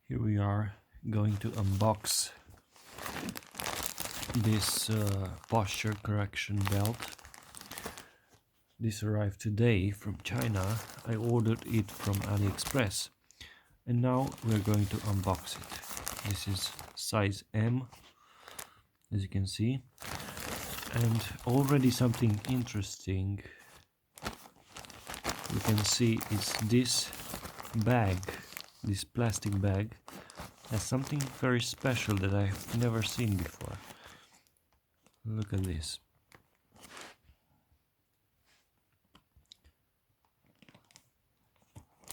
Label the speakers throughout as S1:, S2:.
S1: Here we are going to unbox this posture correction belt. This arrived today from China. I ordered it from AliExpress and now we're going to unbox it. This is size M, as you can see, and already something interesting you can see is this bag. This plastic bag has something very special that I've never seen before. Look at this.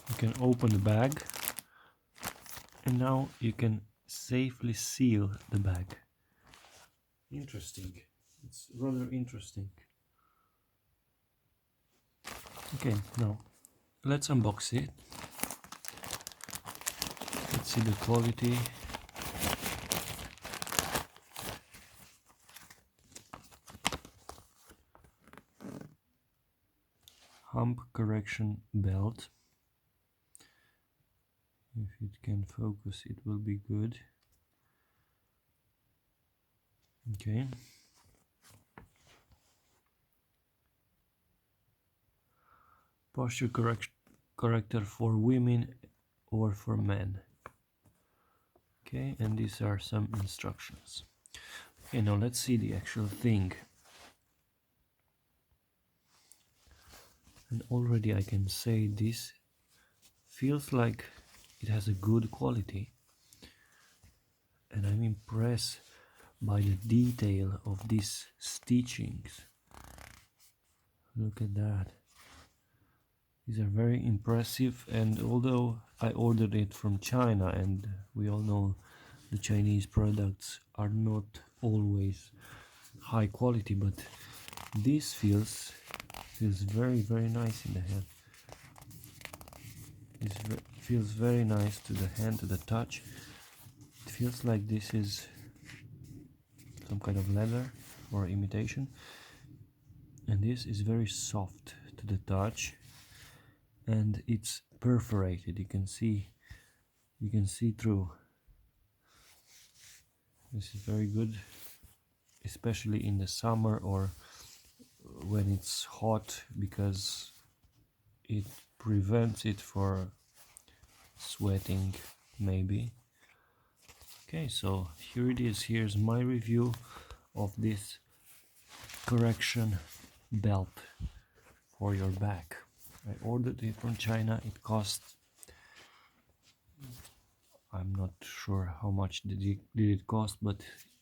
S1: You can open the bag and now you can safely seal the bag. Interesting. It's rather interesting. Okay, now let's unbox it. Let's see the quality. Hump correction belt. If it can focus, it will be good. Okay. Posture corrector for women or for men. Okay, and these are some instructions. Okay, now let's see the actual thing. And already I can say this feels like it has a good quality. And I'm impressed by the detail of these stitchings. Look at that. These are very impressive, and although I ordered it from China and we all know the Chinese products are not always high quality, but this feels very nice in the hand. It feels very nice to the hand, to the touch. It feels like this is some kind of leather or imitation, and this is very soft to the touch, and it's perforated. You can see through. This is very good, especially in the summer or when it's hot, because it prevents it for sweating maybe. Okay, so here it is. Here's my review of this correction belt for your back. I ordered it from China. It cost, I'm not sure how much did it cost, but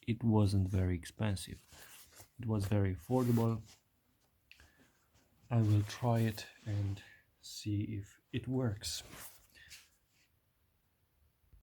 S1: it wasn't very expensive. It was very affordable. I will try it and see if it works.